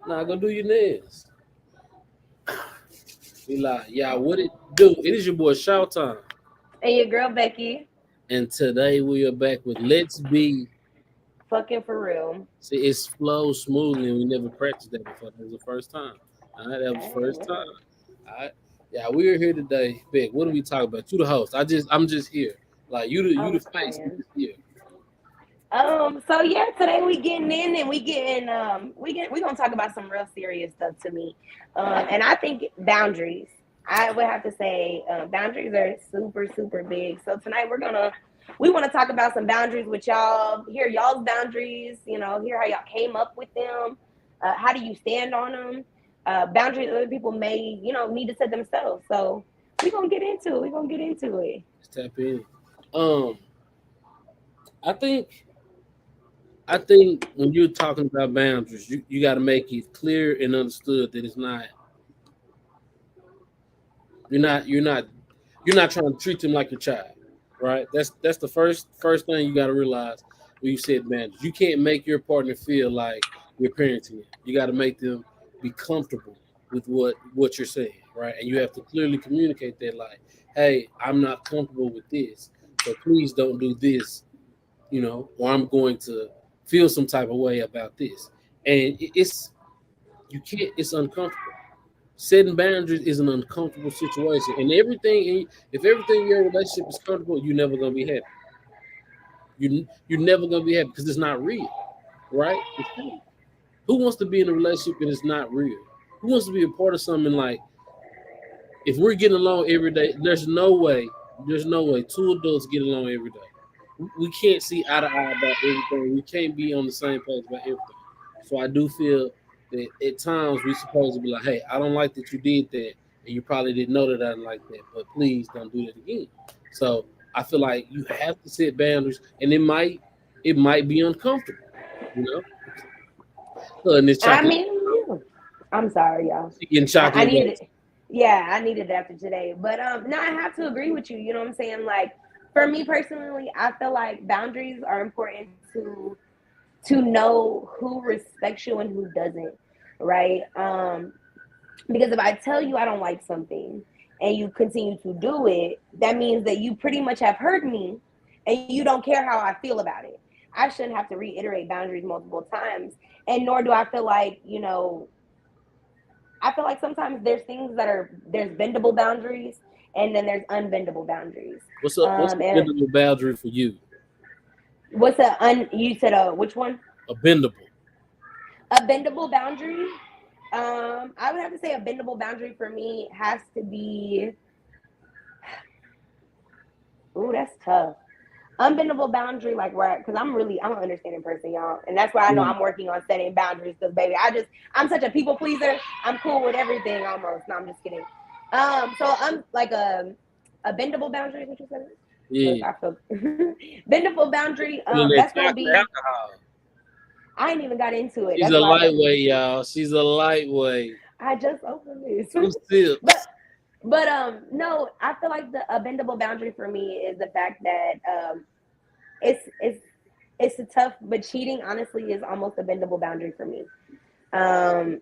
Nah, go do your nails. Be like, yeah, what it do? It is your boy Shout Time. And your girl Becky, And today we are back with Let's Be. fucking for real. See, it's flows smoothly and we never practiced that before. That was the first time. All right, that was the first time. Amen. All right. Yeah, we are here today. Beck, what do we talk about? You the host. I'm just here. Like I you the was face, I'm playing. just here. So yeah, today we getting in and we gonna talk about some real serious stuff to me. And I think boundaries. I would have to say boundaries are super, super big. So tonight we want to talk about some boundaries with y'all, hear y'all's boundaries, hear how y'all came up with them. How do you stand on them? Boundaries other people may, need to set themselves. So we're gonna get into it. We're gonna get into it. Just tap in. Um, I think when you're talking about boundaries, you got to make it clear and understood that it's not you're not you're not you're not trying to treat them like your child, right? That's the first thing you got to realize when you set boundaries. You can't make your partner feel like you're parenting them. You got to make them be comfortable with what you're saying, right? And you have to clearly communicate that, like, hey, I'm not comfortable with this, so please don't do this, or I'm going to feel some type of way about this. And it's you can't. It's uncomfortable. Setting boundaries is an uncomfortable situation, and if everything in your relationship is comfortable, you're never gonna be happy. You're never gonna be happy because it's not real, right? It's fake. Who wants to be in a relationship and it's not real? Who wants to be a part of something like if we're getting along every day? There's no way two adults get along every day. We can't see eye to eye about everything. We can't be on the same page about everything. So I do feel that at times we supposed to be like, hey, I don't like that you did that, and you probably didn't know that I didn't like that, but please don't do that again. So I feel like you have to set boundaries, and it might be uncomfortable, you know. And this I chocolate, mean, yeah. I'm sorry, y'all. she getting I chocolate needed milk. it. Yeah, I needed it after today. But no, I have to agree with you. You know what I'm saying? Like for me personally, I feel like boundaries are important to know who respects you and who doesn't, right? Because if I tell you I don't like something and you continue to do it, that means that you pretty much have hurt me and you don't care how I feel about it. I shouldn't have to reiterate boundaries multiple times. And nor do I feel like, I feel like sometimes there's bendable boundaries and then there's unbendable boundaries. What's up? What's a And bendable boundary for you? you said which one? A bendable. A bendable boundary. I would have to say a bendable boundary for me has to be. Ooh, that's tough. Unbendable boundary, like where, because I'm an understanding person, y'all, and that's why I know Mm. I'm working on setting boundaries. Because baby, I'm such a people pleaser. I'm cool with everything almost. No, I'm just kidding. So I'm like a bendable boundary. Is what you said? Look, Yeah. I feel bendable boundary. Feeling that That's gonna chocolate be. alcohol. I ain't even got into it. She's That's a why lightweight, y'all. She's a lightweight. I just opened this. 2 sips. but no, I feel like the a bendable boundary for me is the fact that it's it's it's a tough, but cheating honestly is almost a bendable boundary for me. Um,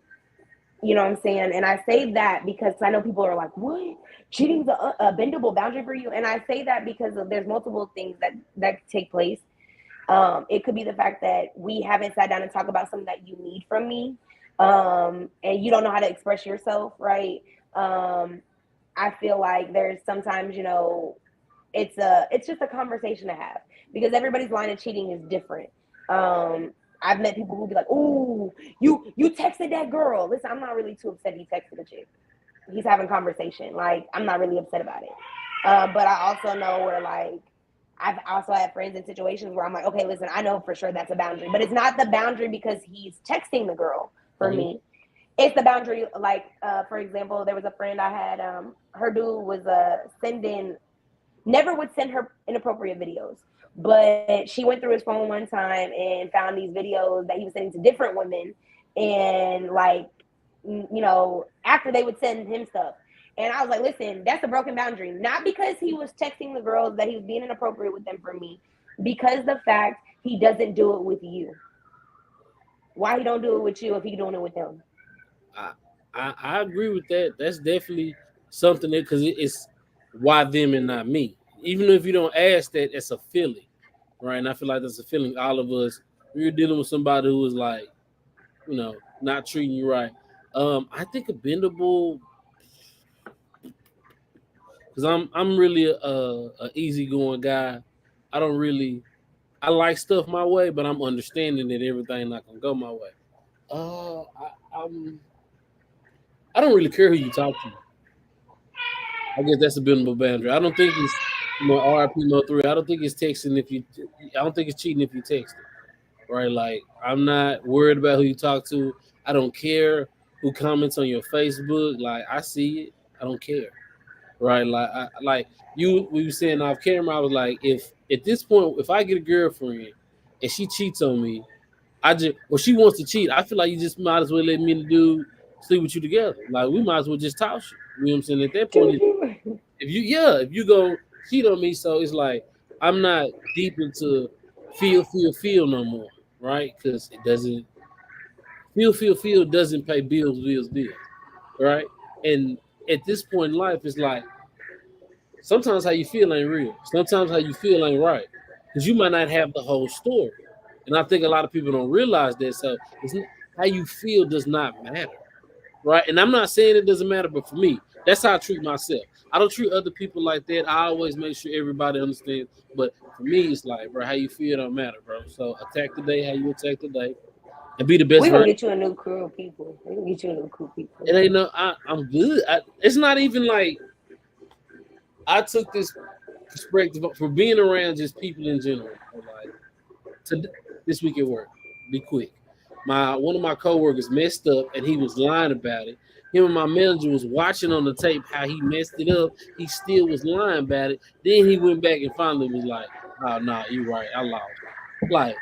you know what I'm saying? And I say that because I know people are like, "What? Cheating's a bendable boundary for you?" And I say that because there's multiple things that take place. It could be the fact that we haven't sat down and talked about something that you need from me, and you don't know how to express yourself, right? Um, I feel like there's sometimes, it's just a conversation to have because everybody's line of cheating is different. I've met people who be like, "Oh, you texted that girl." Listen, I'm not really too upset he texted a chick. He's having conversation. Like I'm not really upset about it. But I also know where like I've also had friends in situations where I'm like, okay, listen, I know for sure that's a boundary, but it's not the boundary because he's texting the girl for Mhm. me. It's the boundary, like, for example, there was a friend I had, her dude was sending never would send her inappropriate videos. But she went through his phone one time and found these videos that he was sending to different women. And, like, after they would send him stuff. And I was like, listen, that's a broken boundary. Not because he was texting the girls that he was being inappropriate with them for me, because the fact he doesn't do it with you. Why he don't do it with you if he doing it with them? I, I agree with that. That's definitely something that because it's why them and not me. Even if you don't ask that, it's a feeling, right? And I feel like that's a feeling. All of us, we're dealing with somebody who is like, not treating you right. I think a bendable because I'm really a easygoing guy. I don't really I like stuff my way, but I'm understanding that everything not gonna go my way. I'm I don't really care who you talk to. I guess that's a bendable boundary. I don't think it's RIP no three. I don't think it's texting if you. I don't think it's cheating if you text it, right? Like I'm not worried about who you talk to. I don't care who comments on your Facebook. Like I see it. I don't care, right? Like you we were saying off camera. I was like, if at this point, if I get a girlfriend and she cheats on me, she wants to cheat. I feel like you just might as well let me and the dude sleep with you together. Like we might as well just toss you. You know what I'm saying? At that point, if you go cheat on me, so it's like I'm not deep into feel no more, right? Because it doesn't feel doesn't pay bills, right? And at this point in life, it's like sometimes how you feel ain't real. Sometimes how you feel ain't right because you might not have the whole story. And I think a lot of people don't realize that. So how you feel does not matter, right? And I'm not saying it doesn't matter, but for me, that's how I treat myself. I don't treat other people like that. I always make sure everybody understands. But for me, it's like, bro, how you feel don't matter, bro. So attack the day how you attack the day, and be the best We're gonna version. get you a new crew of people. We're gonna get you a new crew of people. It ain't no, I'm good. It's not even like I took this perspective for being around just people in general. Like to this week at work, be quick. One of my coworkers messed up and he was lying about it. Him and my manager was watching on the tape how he messed it up. He still was lying about it. Then he went back and finally was like, "Oh no, nah, you right. I lost." Like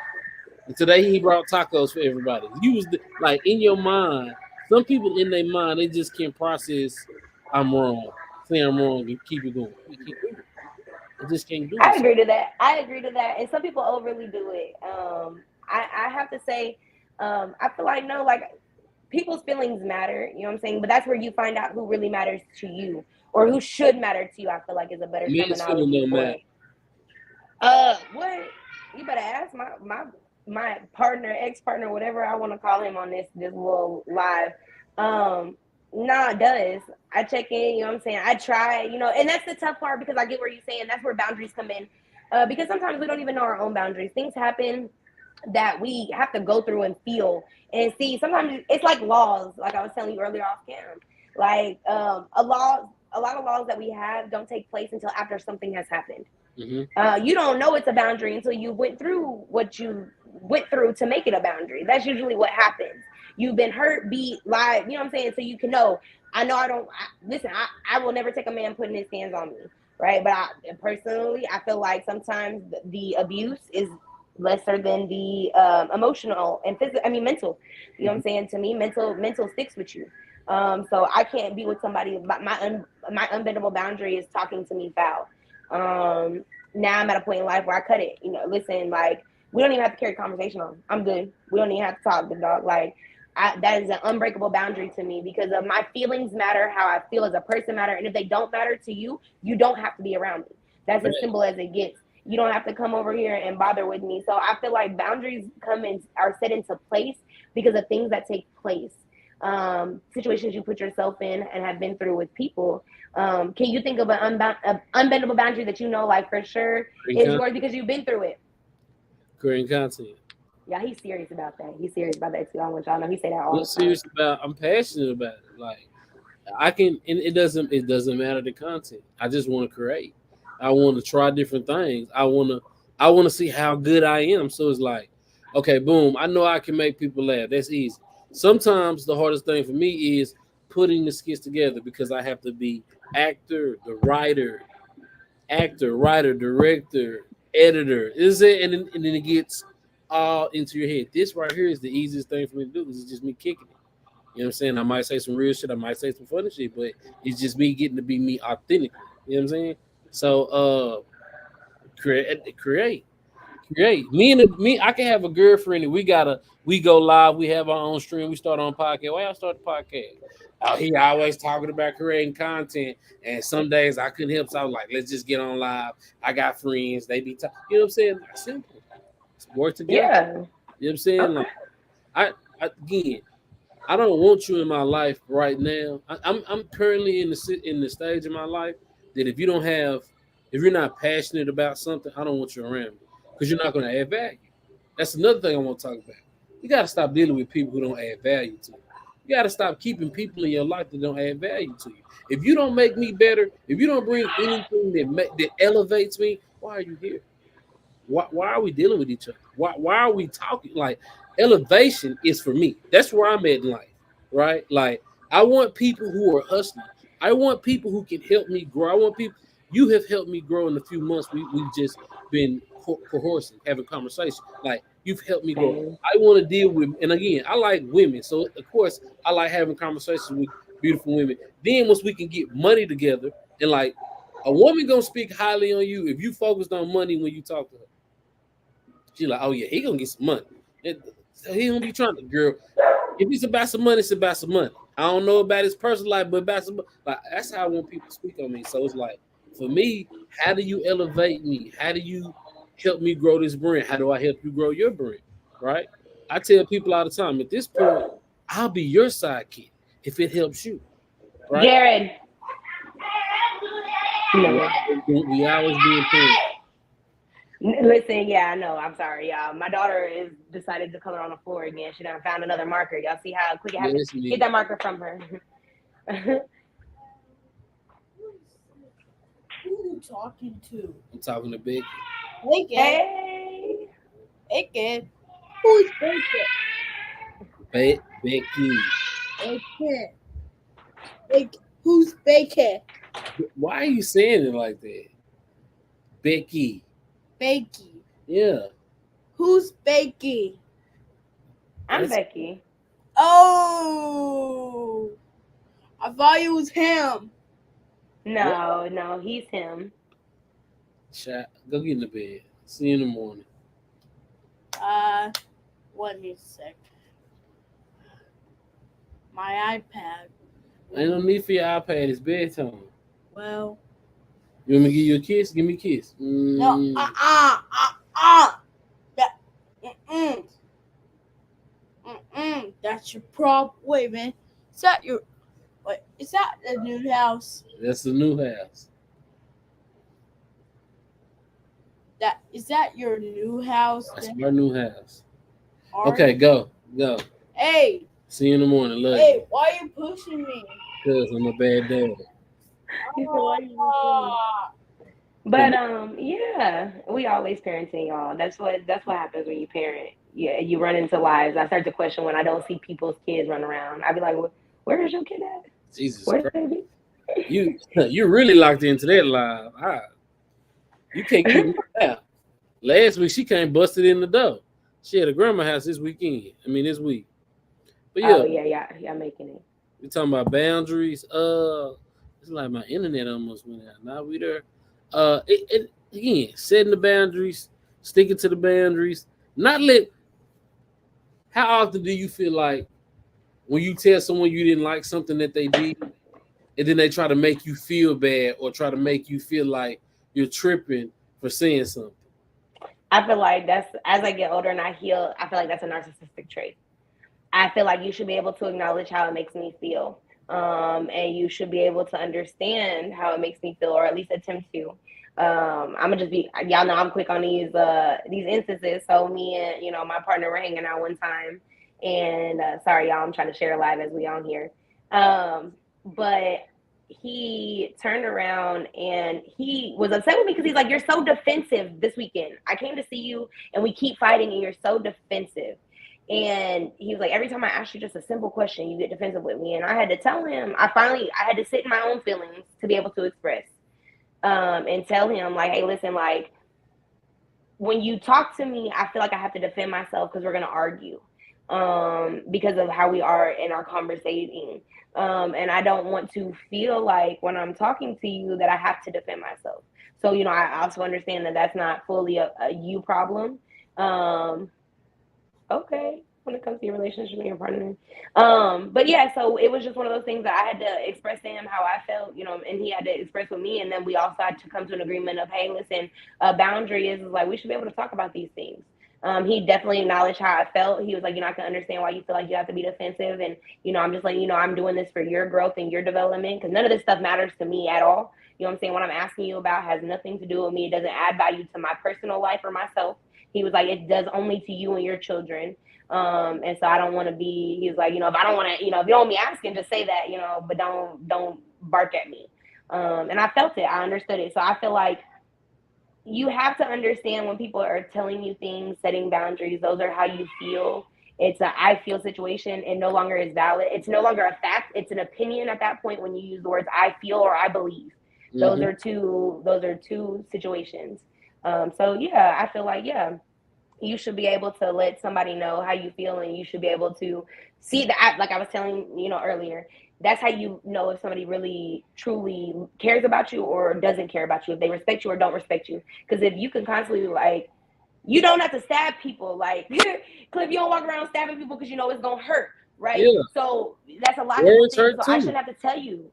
and today he brought tacos for everybody. You was like in your mind. Some people in their mind they just can't process. I'm wrong. Say I'm wrong and keep it going. You can't do it. They just can't do I it. So, agree to that. I agree to that. And some people overly do it. I have to say, I feel like no, like people's feelings matter. You know what I'm saying? But that's where you find out who really matters to you or who should matter to you. I feel like is a better men's feeling terminology don't for matter. it. What you better ask my partner, ex partner, whatever I want to call him on this little live. Um, nah, it does. I check in. You know what I'm saying? I try. And that's the tough part because I get where you're saying. That's where boundaries come in. Because sometimes we don't even know our own boundaries. Things happen that we have to go through and feel and see. Sometimes it's like laws, like I was telling you earlier off camera. Like a lot of laws that we have don't take place until after something has happened. Mm-hmm. You don't know it's a boundary until you went through what you went through to make it a boundary. That's usually what happens. You've been hurt, beat, lied, you know what I'm saying? So you can know. I know I don't listen, I will never take a man putting his hands on me, right? But personally, I feel like sometimes the abuse is lesser than the emotional and physical. I mean, mental. You know what I'm saying? To me, mental sticks with you. So I can't be with somebody. My unbendable boundary is talking to me foul. Now I'm at a point in life where I cut it. Listen, like we don't even have to carry conversation on. I'm good. We don't even have to talk, the dog. Like that is an unbreakable boundary to me because of my feelings matter, how I feel as a person matter, and if they don't matter to you, you don't have to be around me. That's as simple as it gets. You don't have to come over here and bother with me. So I feel like boundaries are set into place because of things that take place, situations you put yourself in and have been through with people. Can you think of an unbendable boundary that like for sure is yours because you've been through it? Creating content. Yeah, he's serious about that. He's serious about that too. I want y'all to know he say that all I'm the time. serious about. I'm passionate about it. Like I can, and it doesn't matter the content. I just want to create. I want to try different things. I want to see how good I am. So it's like, okay, boom. I know I can make people laugh. That's easy. Sometimes the hardest thing for me is putting the skits together because I have to be actor, writer, director, editor. Is it? And then it gets all into your head. This right here is the easiest thing for me to do because it's just me kicking it. You know what I'm saying? I might say some real shit, I might say some funny shit, but it's just me getting to be me authentically. You know what I'm saying? So create. create. Me, I can have a girlfriend and we go live, we have our own stream, we start on podcast. Why y'all start the podcast? Oh, he always talking about creating content. And some days I couldn't help, so I was like, let's just get on live. I got friends, they be you know what I'm saying? Simple. Work together. Yeah. You know what I'm saying? Okay. Like again, I don't want you in my life right now. I'm currently in the stage of my life that if you're not passionate about something, I don't want you around me because you're not going to add value. That's another thing I want to talk about. You got to stop dealing with people who don't add value to you. You got to stop keeping people in your life that don't add value to you. If you don't make me better, if you don't bring anything that elevates me, why are you here? Why are we dealing with each other? Why are we talking? Like, elevation is for me. That's where I'm at in life, right? Like, I want people who are hustling. I want people who can help me grow. I want people. You have helped me grow in the few months we've just been coercing, having conversation. Like, you've helped me grow. Same. I want to deal with, and again, I like women, so of course I like having conversations with beautiful women. Then once we can get money together, and like a woman gonna speak highly on you if you focused on money when you talk to her. She's like, oh yeah, he gonna get some money. So he don't be trying to, girl. If it's about some money, it's about some money. I don't know about his personal life, but about some, like, that's how I want people to speak on me. So it's like, for me, how do you elevate me? How do you help me grow this brand? How do I help you grow your brand? Right? I tell people all the time, at this point, I'll be your sidekick if it helps you. Right? Jared. No. We always being parents. Listen, yeah, I know. I'm sorry, y'all. My daughter is decided to color on the floor again. She done found another marker. Y'all see how quick it happened? Yes, Get that marker from her. Who are you talking to? I'm talking to Becky. Bacon. Hey. Bacon. Who's Bacon? Becky. Bacon. Bacon. Who's Bacon? Why are you saying it like that? Becky. Becky. Yeah. Who's Becky? I'm Becky. Oh, I thought it was him. No, he's him. Shot. Go get in the bed. See you in the morning. 1 sec. My iPad. Ain't no need for your iPad. It's bedtime. Well. You want me to give you a kiss? Give me a kiss. No. That's your problem. Wait, man. Is that the new house? That's the new house. Is that your new house? That's my new house. Okay, go. Hey. See you in the morning. Love Hey, you. why are you pushing me? Because I'm a bad dad. But yeah, we always parenting, y'all. That's what happens when you parent. Yeah, you run into lives. I start to question when I don't see people's kids run around. I be like, where is your kid at? Jesus Where Christ. they be? You really locked into that live. You can't keep me out. Last week she came busted in the door. She had a grandma house this week. But yeah. Oh yeah, making it. We talking about boundaries. It's like my internet almost went out. Now we there. Again, setting the boundaries, sticking to the boundaries. How often do you feel like when you tell someone you didn't like something that they did, and then they try to make you feel bad or try to make you feel like you're tripping for saying something? I feel like that's, as I get older and I heal, I feel like that's a narcissistic trait. I feel like you should be able to acknowledge how it makes me feel. And you should be able to understand how it makes me feel, or at least attempt to. I'm gonna just be, y'all know I'm quick on these instances. So me and my partner were hanging out one time, and sorry y'all, I'm trying to share live as we on here. But he turned around and he was upset with me because he's like, "You're so defensive this weekend. I came to see you, and we keep fighting, and you're so defensive." And he was like, every time I ask you just a simple question, you get defensive with me. And I had to tell him, I had to sit in my own feelings to be able to express, and tell him, like, hey, listen, like, when you talk to me, I feel like I have to defend myself because we're going to argue, because of how we are in our conversating. And I don't want to feel like when I'm talking to you that I have to defend myself. So, you know, I also understand that that's not fully a you problem. Um, okay, when it comes to your relationship with your partner. But yeah, so it was just one of those things that I had to express to him how I felt, you know, and he had to express with me. And then we also had to come to an agreement of, hey, listen, a boundary is like, we should be able to talk about these things. He definitely acknowledged how I felt. He was like, you know, I can understand why you feel like you have to be defensive. And, you know, I'm just letting you know, I'm doing this for your growth and your development, because none of this stuff matters to me at all. You know what I'm saying? What I'm asking you about has nothing to do with me. It doesn't add value to my personal life or myself. He was like, it does only to you and your children. And so I don't want to be, he was like, you know, if I don't want to, you know, if you don't want me asking, just say that, you know, but don't bark at me. And I felt it, I understood it. So I feel like you have to understand when people are telling you things, setting boundaries, those are how you feel. It's a I feel situation. It no longer is valid. It's no longer a fact. It's an opinion at that point when you use the words I feel or I believe. Those are two situations. So yeah, I feel like, yeah, you should be able to let somebody know how you feel, and you should be able to see that, like I was telling you know earlier, that's how you know if somebody really truly cares about you or doesn't care about you, if they respect you or don't respect you. Because if you can constantly, like, you don't have to stab people, like Cliff, you don't walk around stabbing people because you know it's gonna hurt, right? Yeah, So that's a logical words thing. hurt So I too. shouldn't have to tell you.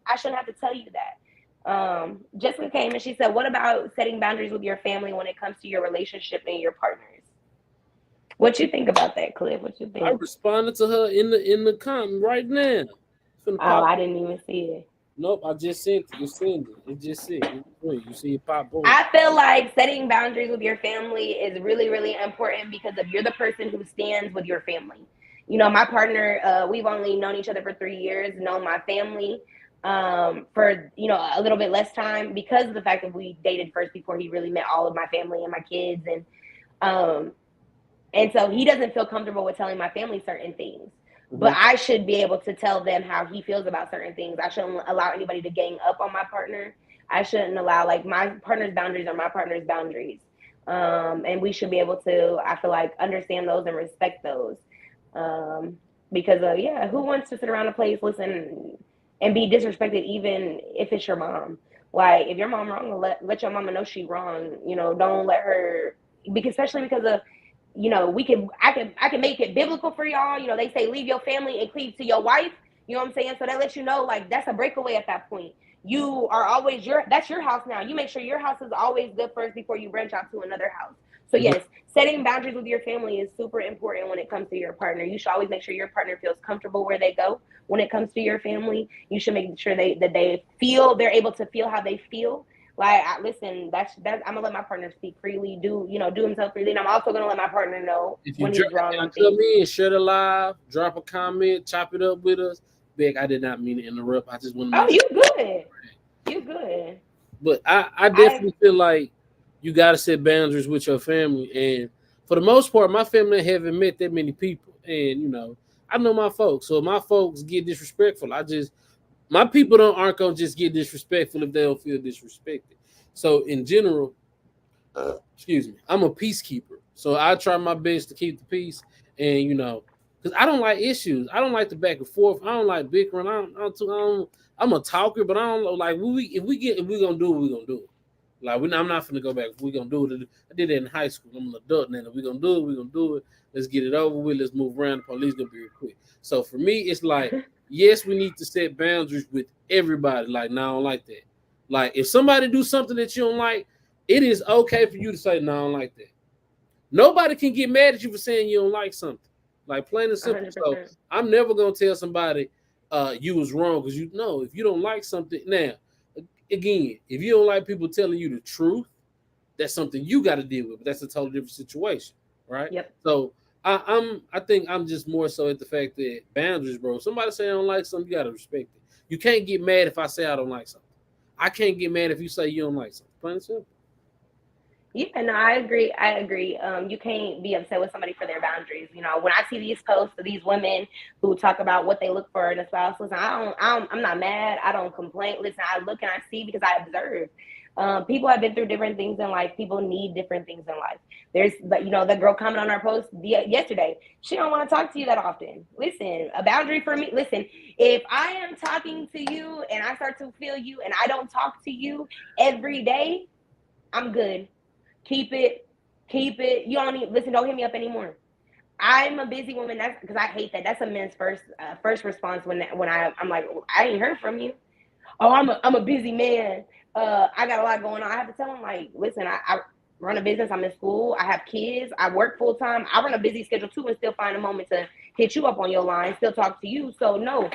That. Jessica came and she said, what about setting boundaries with your family when it comes to your relationship and your partners? What you think about that, Cliff? What you I think? responded to her in the comment right now. It's gonna Oh, pop. I didn't even see it. Nope, I just sent it. Just send it. It just sent. You see it pop. Boom. I feel like setting boundaries with your family is really, really important because if you're the person who stands with your family. You know, my partner, we've only known each other for 3 years, known my family for, you know, a little bit less time because of the fact that we dated first before he really met all of my family and my kids. Um, And so he doesn't feel comfortable with telling my family certain things. But Mm-hmm. I should be able to tell them how he feels about certain things. I shouldn't allow anybody to gang up on my partner. I shouldn't allow, like, my partner's boundaries are my partner's boundaries. And we should be able to, I feel like, understand those and respect those. Um, because, yeah, who wants to sit around a place, listen, and be disrespected, even if it's your mom? Like, if your mom wrong, let your mama know she wrong. You know, don't let her, because especially because of, you know, I can make it biblical for y'all. You know, they say leave your family and cleave to your wife. You know what I'm saying? So that lets you know, like, that's a breakaway at that point. You are always that's your house now. You make sure your house is always good first before you branch out to another house. So Mm-hmm. yes, setting boundaries with your family is super important when it comes to your partner. You should always make sure your partner feels comfortable where they go when it comes to your family. You should make sure they're able to feel how they feel. Like, listen, that's I'm gonna let my partner speak freely, do himself freely, and I'm also gonna let my partner know If you when he's if wrong y'all on come things. in, share the live, drop a comment, chop it up with us. Beck, I did not mean to interrupt. I just want to Oh, make sure. you good? You good? But I I definitely feel like you got to set boundaries with your family. And for the most part, my family haven't met that many people. And, you know, I know my folks. So if my folks get disrespectful, my people aren't going to just get disrespectful if they don't feel disrespected. So in general, excuse me, I'm a peacekeeper. So I try my best to keep the peace. And, you know, because I don't like issues. I don't like the back and forth. I don't like bickering. I'm a talker, but I don't know. Like, if we're going to do it, we're going to do it. Like, I'm not going to go back. If we're going to do it. I did it in high school. I'm an adult now. If we're going to do it, we're going to do it. Let's get it over with. Let's move around. The police going to be real quick. So for me, it's like, yes, we need to set boundaries with everybody. Like, no, I don't like that. Like, if somebody do something that you don't like, it is okay for you to say, no, I don't like that. Nobody can get mad at you for saying you don't like something. Like, plain and simple. So 100%. I'm never going to tell somebody you was wrong, because you know if you don't like something. Now, again, if you don't like people telling you the truth, that's something you got to deal with. But that's a totally different situation, right? Yep. So I think I'm just more so at the fact that boundaries, bro. If somebody say I don't like something, you got to respect it. You can't get mad if I say I don't like something. I can't get mad if you say you don't like something. Plain and simple. Yeah, no, I agree. I agree. You can't be upset with somebody for their boundaries. You know, when I see these posts of these women who talk about what they look for in a spouse, listen, I'm not mad. I don't complain. Listen, I look and I see because I observe. People have been through different things in life. People need different things in life. But you know, the girl commented on our post yesterday. She don't want to talk to you that often. Listen, a boundary for me. Listen, if I am talking to you and I start to feel you and I don't talk to you every day, I'm good. Keep it. You don't need listen. Don't hit me up anymore. I'm a busy woman. That's because I hate that. That's a man's first response when I'm like, I ain't heard from you. Oh, I'm a busy man. I got a lot going on. I have to tell him like, listen, I run a business. I'm in school. I have kids. I work full time. I run a busy schedule too, and still find a moment to hit you up on your line. Still talk to you. So no,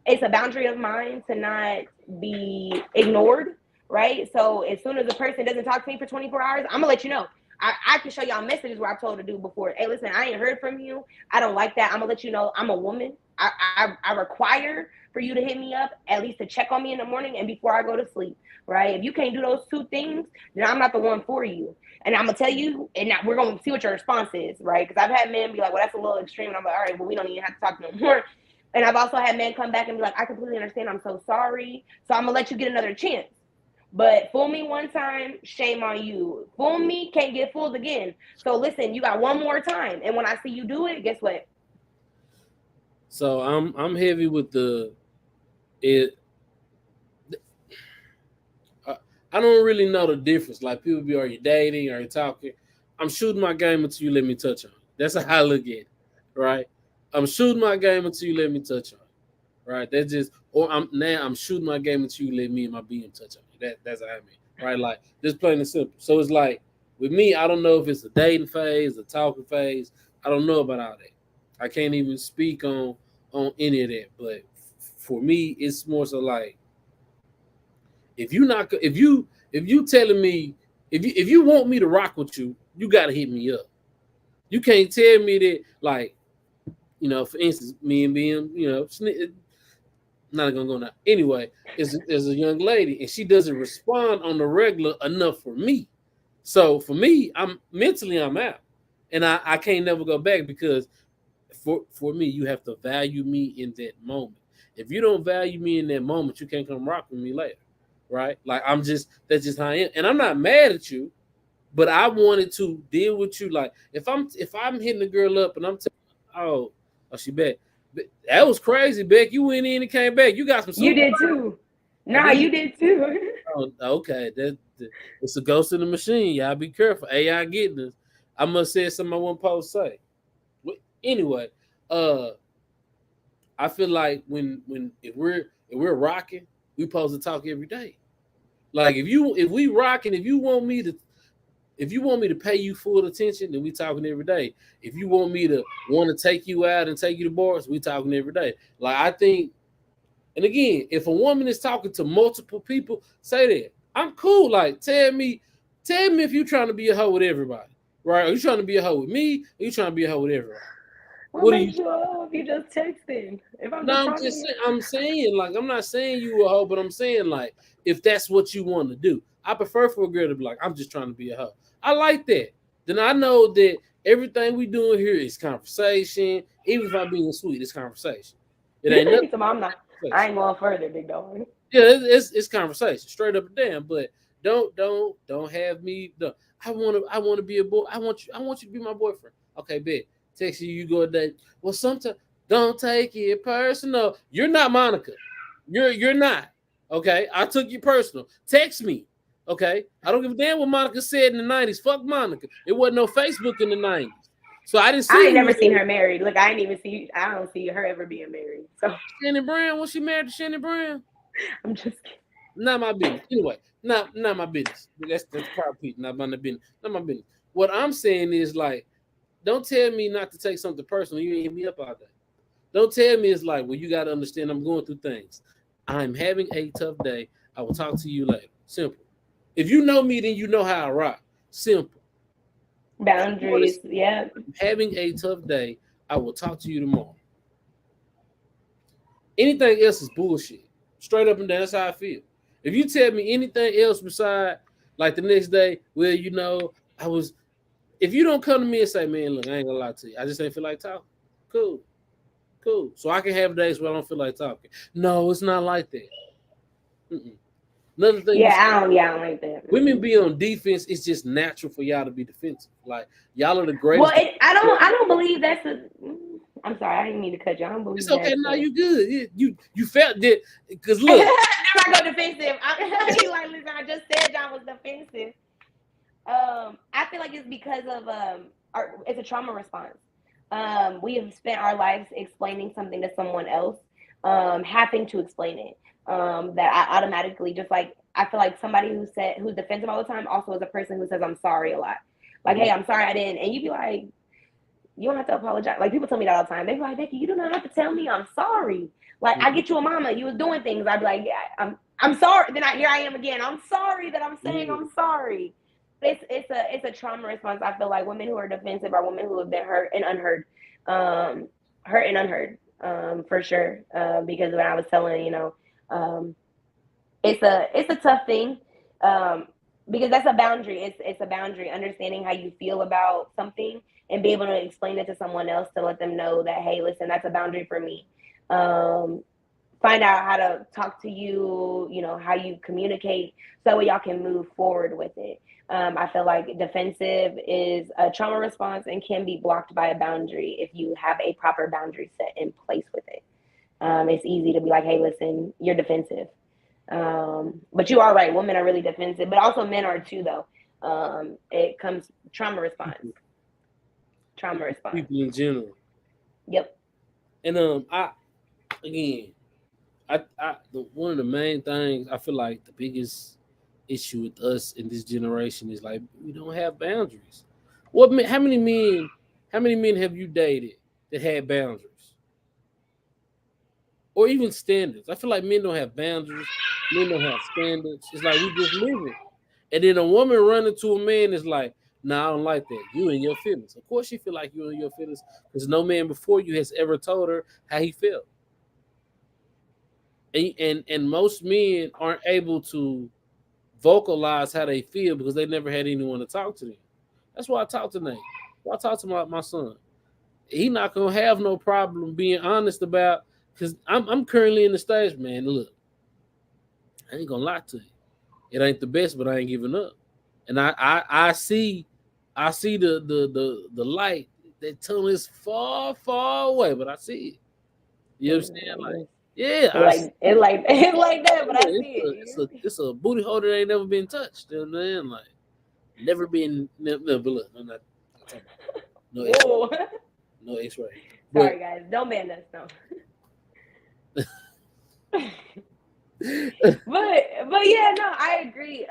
it's a boundary of mine to not be ignored. Right. So as soon as a person doesn't talk to me for 24 hours, I'm gonna let you know. I can show y'all messages where I've told to do before. Hey, listen, I ain't heard from you. I don't like that. I'm gonna let you know I'm a woman. I require for you to hit me up at least to check on me in the morning and before I go to sleep. Right? If you can't do those two things, then I'm not the one for you. And I'm gonna tell you, and now we're gonna see what your response is, right? Because I've had men be like, "Well, that's a little extreme," and I'm like, "All right, well, we don't even have to talk no more." And I've also had men come back and be like, "I completely understand. I'm so sorry. So I'm gonna let you get another chance." But fool me one time, shame on you. Fool me, can't get fooled again. So listen, you got one more time, and when I see you do it, guess what? So I'm heavy with it. I don't really know the difference. Like people be, are you dating? Are you talking? I'm shooting my game until you let me touch on it. That's how I look at it, right? I'm shooting my game until you let me touch on it, right? That's just, or I'm shooting my game until you let me and my BM touch on it. That's what I mean, right? Like just plain and simple. So it's like with me, I don't know if it's a dating phase, a talking phase. I don't know about all that. I can't even speak on any of that. But for me, it's more so like if you telling me if you want me to rock with you, you gotta hit me up. You can't tell me that like, you know, for instance, me and BM, you know, not gonna go now. Anyway, is a young lady and she doesn't respond on the regular enough for me. So for me, I'm out, and I can't never go back because for me, you have to value me in that moment. If you don't value me in that moment, you can't come rock with me later, right? Like that's just how I am, and I'm not mad at you, but I wanted to deal with you. Like if I'm hitting the girl up and I'm oh she back. That was crazy, Beck. You went in and came back. You got some. You did too. Nah, you did too. Oh, okay. It's a ghost in the machine. Y'all be careful. AI getting this. I must say something I wasn't supposed to say. Anyway, I feel like if we're rocking, we supposed to talk every day. Like if we rocking, if you want me to pay you full attention, then we talking every day. If you want me to take you out and take you to bars, we talking every day. Like I think, and again, if a woman is talking to multiple people, say that. I'm cool. Like tell me if you're trying to be a hoe with everybody, right? Are you trying to be a hoe with me? Or are you trying to be a hoe with everybody? What makes you a hoe if you just texting? I'm saying like I'm not saying you a hoe, but I'm saying like if that's what you want to do. I prefer for a girl to be like, I'm just trying to be a hoe. I like that. Then I know that everything we doing here is conversation. Even if I'm being sweet, it's conversation. It ain't nothing. I ain't going further, big dog. Yeah, it's conversation, straight up and down. But don't have me. I want to be a boy. I want you to be my boyfriend. Okay, bet. Text you go a date. Well, sometimes don't take it personal. You're not Monica. You're not. Okay, I took you personal. Text me. Okay, I don't give a damn what Monica said in the 90s. Fuck Monica. It wasn't no Facebook in the 90s. So I didn't see. I ain't never seen her married. Look, I don't see her ever being married. So Shannon Brown, was she married to Shannon Brown? I'm just kidding. Not my business. Anyway, not my business. That's proper people. Not my business. Not my business. What I'm saying is like, don't tell me not to take something personal. You ain't hit me up all day. Don't tell me it's like, well, you got to understand I'm going through things. I'm having a tough day. I will talk to you later. Simple. If you know me, then you know how I rock. Simple. Boundaries, yeah. I'm having a tough day. I will talk to you tomorrow. Anything else is bullshit. Straight up and down. That's how I feel. If you tell me anything else beside, like the next day, well, you know, if you don't come to me and say, man, look, I ain't gonna lie to you. I just ain't feel like talking. Cool. So I can have days where I don't feel like talking. No, it's not like that. Another thing. Yeah, I don't like that. Women be on defense. It's just natural for y'all to be defensive. Like y'all are the greatest. Well, I don't believe that's I'm sorry, I didn't mean to cut you. I don't believe it's okay. Now you good. You felt that because look. I'm not go defensive. Listen, I just said John was defensive. I feel like it's because of it's a trauma response. We have spent our lives explaining something to someone else, having to explain it. That I automatically just like I feel like somebody who's defensive all the time also is a person who says I'm sorry a lot. Like, hey, I'm sorry I didn't, and you be like, you don't have to apologize. Like people tell me that all the time. They be like, Becky, you do not have to tell me I'm sorry. Like I get you a mama, you was doing things. I'd be like, yeah, I'm sorry. Then here I am again. I'm sorry that I'm saying I'm sorry. It's a trauma response. I feel like women who are defensive are women who have been hurt and unheard, hurt and unheard, for sure. Because when I was telling, it's a tough thing, because that's a boundary. It's a boundary. Understanding how you feel about something and be able to explain it to someone else to let them know that, hey, listen, that's a boundary for me. Find out how to talk to you, how you communicate, so that way y'all can move forward with it. I feel like defensive is a trauma response and can be blocked by a boundary if you have a proper boundary set in place with it. It's easy to be like, hey, listen, you're defensive. But you are right. Women are really defensive, but also men are too, though. It comes trauma response. Trauma response. People in general. Yep. And one of the main things I feel like the biggest issue with us in this generation is like we don't have boundaries. How many men have you dated that had boundaries? Or even standards. I feel like men don't have boundaries. Men don't have standards. It's like we just live it. And then a woman running to a man is like, nah, I don't like that. You and your feelings. Of course she feel like you and your feelings because no man before you has ever told her how he felt. And most men aren't able to vocalize how they feel because they never had anyone to talk to them. That's why I talk to Nate. I talk to my son. He not gonna have no problem being honest about, because I'm currently in the stage, man. Look, I ain't gonna lie to you. It ain't the best, but I ain't giving up. And I see the light. That tunnel is far, far away, but I see it. You understand? Like, yeah, it's like that, but I see it. It's a booty hole that ain't never been touched. You know what I'm saying? Like, never been. Never, but look, I'm not talking about no X-ray. Sorry, guys, don't ban us, no. but yeah, no, I agree.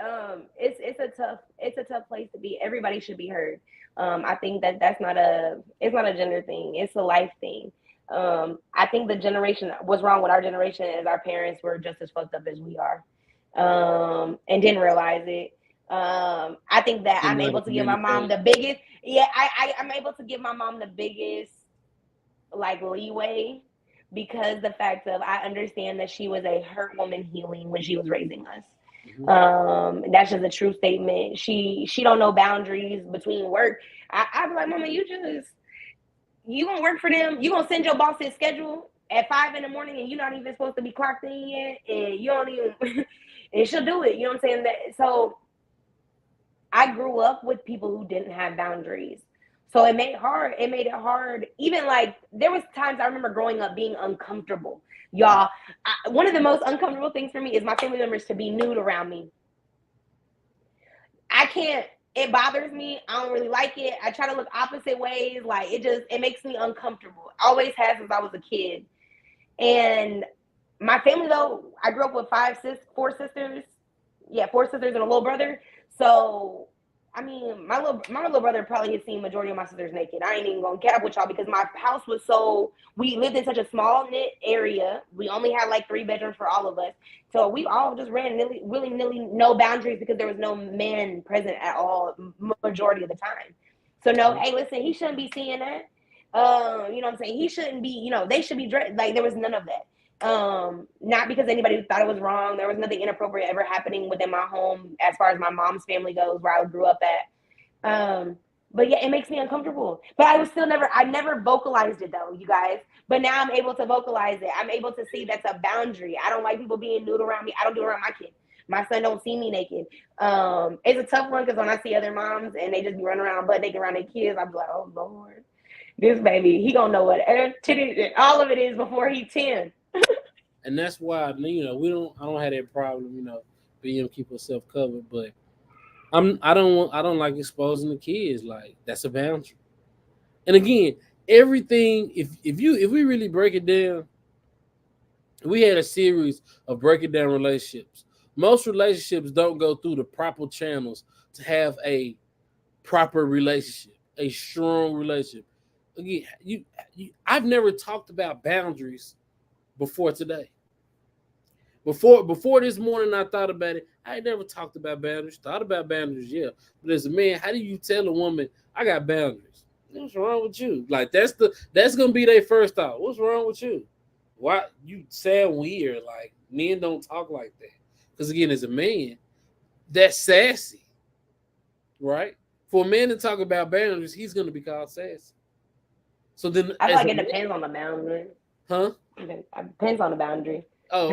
It's a tough place to be. Everybody should be heard. I think it's not a gender thing. It's a life thing. I think what's wrong with our generation is our parents were just as fucked up as we are, and didn't realize it. I think that I'm able to give my mom the biggest. Yeah, I'm able to give my mom the biggest like leeway, because the fact of I understand that she was a hurt woman healing when she was raising us. Mm-hmm. That's just a true statement. She don't know boundaries between work. I be like, Mama, you gonna work for them? You gonna send your boss his schedule at 5 a.m. and you're not even supposed to be clocked in yet, and you don't even and she'll do it. You know what I'm saying? So I grew up with people who didn't have boundaries. So it made it hard. Even like there was times I remember growing up being uncomfortable. Y'all, one of the most uncomfortable things for me is my family members to be nude around me. I can't, it bothers me. I don't really like it. I try to look opposite ways. Like it makes me uncomfortable. Always has since I was a kid. And my family though, I grew up with 4 sisters. Yeah, 4 sisters and a little brother. So I mean, my little brother probably has seen majority of my sisters naked. I ain't even gonna cap with y'all because my house was we lived in such a small knit area. We only had like 3 bedrooms for all of us. So we all just ran willy-nilly, no boundaries because there was no man present at all majority of the time. So no, hey, listen, he shouldn't be seeing that. You know what I'm saying? He shouldn't be, they should be dressed. Like there was none of that. Not because anybody thought it was wrong. There was nothing inappropriate ever happening within my home as far as my mom's family goes, where I grew up at. But yeah, it makes me uncomfortable. But I never vocalized it though, you guys. But now I'm able to vocalize it. I'm able to see that's a boundary. I don't like people being nude around me. I don't do it around my kids. My son don't see me naked. It's a tough one because when I see other moms and they just be running around butt naked around their kids, I'm like, oh Lord, this baby, he gonna know what all of it is before he's 10. And that's why I don't have that problem, being able to keep herself covered. But I don't like exposing the kids. Like that's a boundary. And again, everything if we really break it down, we had a series of breaking down relationships. Most relationships don't go through the proper channels to have a proper relationship, a strong relationship. Again, I've never talked about boundaries before today. Before this morning, I thought about it. I ain't never talked about boundaries. Thought about boundaries, yeah. But as a man, how do you tell a woman I got boundaries? What's wrong with you? Like that's gonna be their first thought. What's wrong with you? Why you sound weird? Like men don't talk like that. Because again, as a man, that's sassy, right? For a man to talk about boundaries, he's gonna be called sassy. So then, I feel as like a it depends on the boundary. huh? It depends on the boundary. Oh,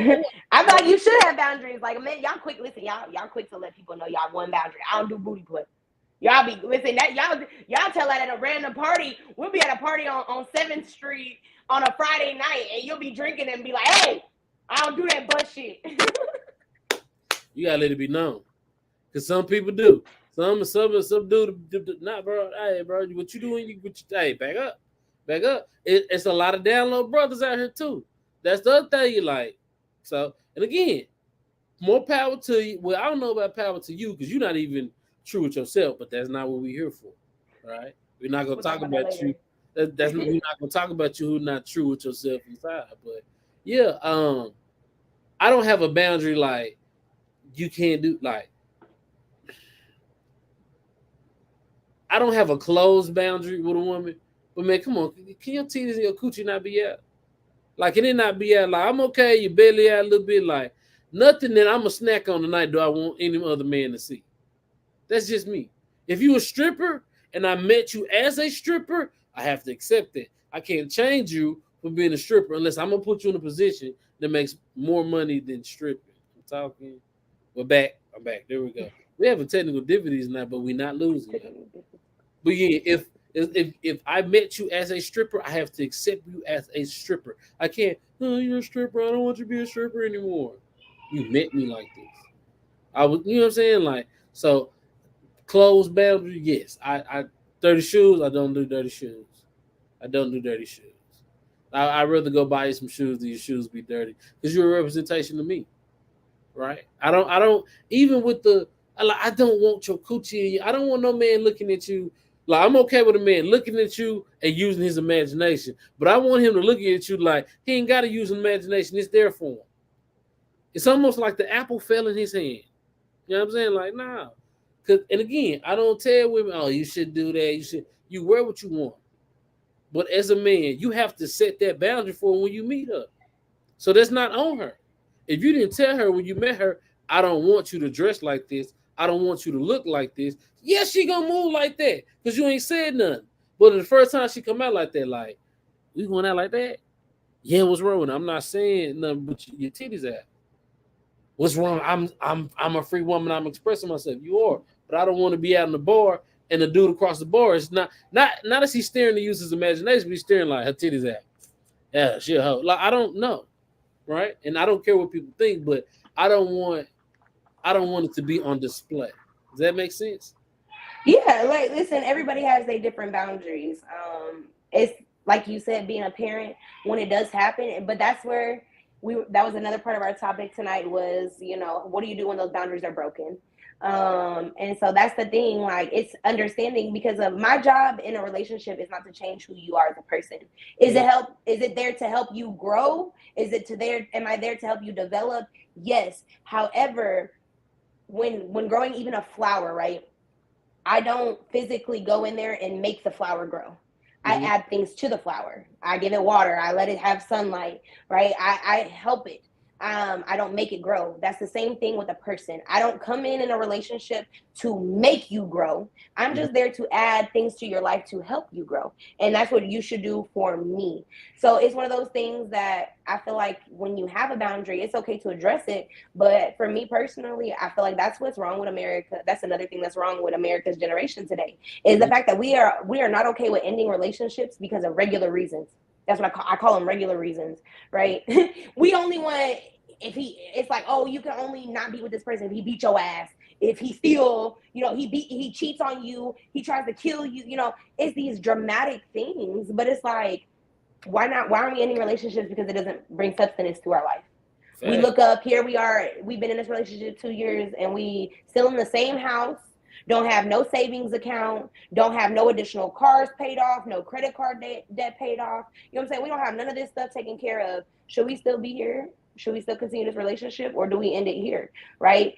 I feel like you should have boundaries. Like, man, y'all quick. Listen, y'all quick to let people know y'all one boundary. I don't do booty play. Y'all be listen that y'all tell that at a random party. We'll be at a party on 7th Street on a Friday night, and you'll be drinking and be like, "Hey, I don't do that butt shit." you gotta let it be known, because some people do. Some do. Not, bro. Hey, bro, what you doing? Hey, back up, back up. It's a lot of down low brothers out here too. That's the other thing you like. So, and again, more power to you. Well, I don't know about power to you because you're not even true with yourself, but that's not what we're here for, right? We're not gonna We'll talk talk about about that you. That's we're not gonna talk about you who's not true with yourself inside. But yeah, I don't have a boundary like you can't do like I don't have a closed boundary with a woman. But man, come on, can your titties and your coochie not be out? Like can it not be out? Like I'm okay, your belly out a little bit. Like nothing that I'm a snack on tonight. Do I want any other man to see? That's just me. If you a stripper and I met you as a stripper, I have to accept it. I can't change you for being a stripper unless I'm gonna put you in a position that makes more money than stripping. I'm talking. We're back. I'm back. There we go. We have a technical difficulties now, but we're not losing. But yeah, if I met you as a stripper, I have to accept you as a stripper. I can't. Oh, you're a stripper. I don't want you to be a stripper anymore. You met me like this. I was. You know what I'm saying? Like so. Closed boundary, yes. I dirty shoes. I don't do dirty shoes. I don't do dirty shoes. I'd rather go buy you some shoes than your shoes be dirty because you're a representation of me, right? I don't. Even with the, I don't want your coochie. I don't want no man looking at you. Like I'm okay with a man looking at you and using his imagination, but I want him to look at you like he ain't got to use imagination. It's there for him. It's almost like the apple fell in his hand. You know what I'm saying? Like, nah. And again, I don't tell women, oh, you should do that. You wear what you want. But as a man, you have to set that boundary for her when you meet her. So that's not on her. If you didn't tell her when you met her, I don't want you to dress like this. I don't want you to look like this. Yes, she gonna move like that because you ain't said nothing. But the first time she come out like that, like, we going out like that? Yeah, what's wrong with her? I'm not saying nothing but your titties out. What's wrong? I'm a free woman. I'm expressing myself. You are, but I don't want to be out in the bar and the dude across the bar is not that he's staring to use his imagination, but he's staring like her titties out. Yeah, she a hoe. Like I don't know, right? And I don't care what people think, but I don't want it to be on display. Does that make sense? Yeah, like listen, everybody has their different boundaries. It's like you said, being a parent when it does happen, but that's where that was another part of our topic tonight was, what do you do when those boundaries are broken? And so that's the thing, like it's understanding because of my job in a relationship is not to change who you are as a person. Is it there to help you grow? Am I there to help you develop? Yes. However, when growing even a flower, right? I don't physically go in there and make the flower grow. I add things to the flower. I give it water. I let it have sunlight, right? I help it. I don't make it grow. That's the same thing with a person. I don't come in a relationship to make you grow. I'm just there to add things to your life to help you grow. And that's what you should do for me. So it's one of those things that I feel like when you have a boundary, it's okay to address it. But for me personally, I feel like that's what's wrong with America. That's another thing that's wrong with America's generation today is the fact that we are not okay with ending relationships because of regular reasons. That's what I call them regular reasons, right? We only want it's like, oh, you can only not be with this person if he beat your ass, if he still, he cheats on you, he tries to kill you, it's these dramatic things. But it's like, why aren't we ending relationships because it doesn't bring substance to our life? We look up, here we are, we've been in this relationship 2 years and we still in the same house, don't have no savings account, don't have no additional cars paid off, no credit card debt paid off. You know what I'm saying? We don't have none of this stuff taken care of. Should we still be here? Should we still continue this relationship, or do we end it here? Right?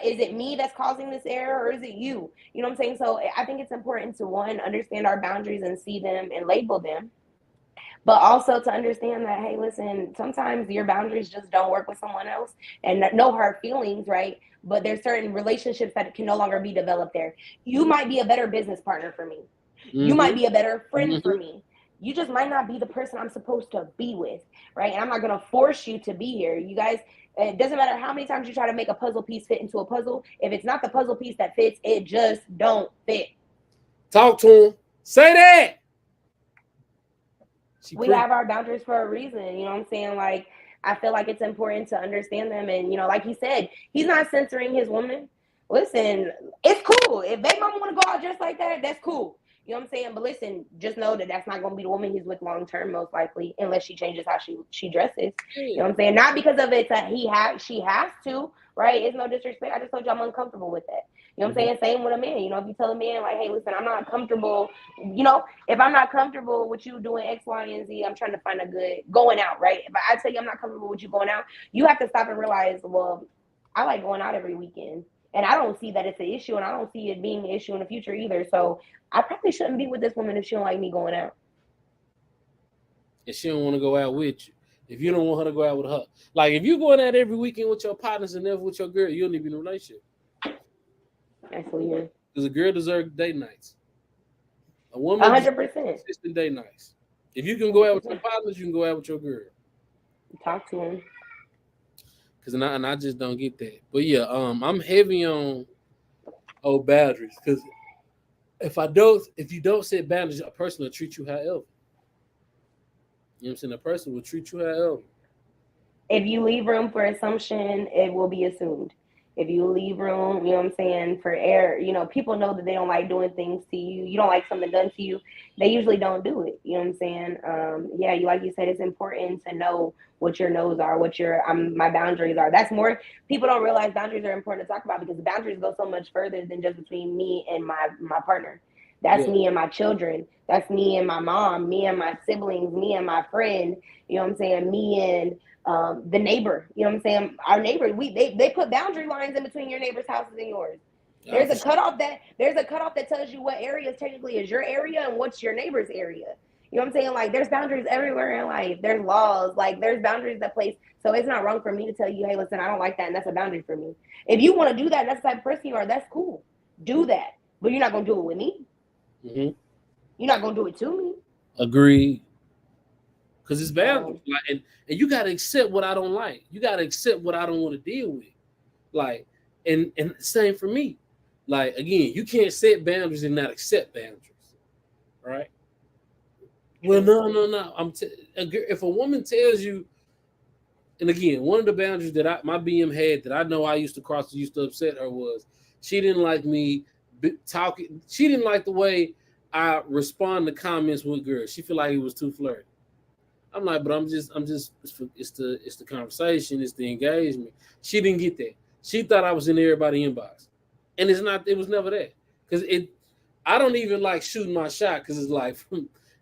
Is it me that's causing this error, or is it you? You know what I'm saying? So I think it's important to, one, understand our boundaries and see them and label them. But also to understand that, hey, listen, sometimes your boundaries just don't work with someone else, and no hard feelings, right? But there's certain relationships that can no longer be developed there. You might be a better business partner for me. Mm-hmm. You might be a better friend for me. You just might not be the person I'm supposed to be with, right? And I'm not going to force you to be here. You guys, it doesn't matter how many times you try to make a puzzle piece fit into a puzzle. If it's not the puzzle piece that fits, it just don't fit. Talk to him. Say that. We have our boundaries for a reason. You know what I'm saying? Like, I feel like it's important to understand them. And, like he said, he's not censoring his woman. Listen, it's cool. If baby mama want to go out just like that, that's cool. You know what I'm saying? But listen, just know that that's not going to be the woman he's with long term, most likely, unless she changes how she dresses. You know what I'm saying? Not because of it that she has to, right? It's no disrespect. I just told you I'm uncomfortable with that. You know what I'm saying? Same with a man. If you tell a man, like, hey, listen, I'm not comfortable, if I'm not comfortable with you doing X, Y, and Z, I'm trying to find a good going out, right? If I tell you I'm not comfortable with you going out, you have to stop and realize, well, I like going out every weekend. And I don't see that it's an issue, and I don't see it being an issue in the future either. So I probably shouldn't be with this woman if she don't like me going out. And she don't want to go out with you. If you don't want her to go out with her. Like, if you're going out every weekend with your partners and never with your girl, you don't even be in a relationship. That's weird. Because a girl deserves date nights. A woman 100%. Consistent date nights. If you can go out with your partners, you can go out with your girl. Talk to him. And I just don't get that. But yeah, I'm heavy on boundaries, because if you don't set boundaries, a person will treat you however. You know what I'm saying? A person will treat you however. If you leave room for assumption, it will be assumed. If you leave room, you know what I'm saying, for error, people know that they don't like doing things to you. You don't like something done to you. They usually don't do it. You know what I'm saying? Like you said, it's important to know what your no's are, what my boundaries are. That's more, people don't realize boundaries are important to talk about, because boundaries go so much further than just between me and my partner. That's me and my children. That's me and my mom, me and my siblings, me and my friend, you know what I'm saying, me and the neighbor, you know what I'm saying? Our neighbor, they put boundary lines in between your neighbor's houses and yours. There's a cutoff that tells you what area technically is your area and what's your neighbor's area. You know what I'm saying? Like, there's boundaries everywhere in life. There's laws, like there's boundaries that place. So it's not wrong for me to tell you, hey, listen, I don't like that, and that's a boundary for me. If you want to do that, that's the type of person you are, that's cool. Do that. But you're not gonna do it with me. Mm-hmm. You're not gonna do it to me. Agreed. Because it's boundaries. And you gotta accept what I don't like. You gotta accept what I don't want to deal with. Like, and same for me. Like, again, you can't set boundaries and not accept boundaries. Right? Well, no. If a woman tells you, and again, one of the boundaries that my BM had that I know I used to cross, used to upset her, was she didn't like me talking. She didn't like the way I respond to comments with girls. She feel like it was too flirty. I'm like, but I'm just it's the conversation, it's the engagement. She didn't get that. She thought I was in everybody's inbox, and it was never that. Because I don't even like shooting my shot, because it's like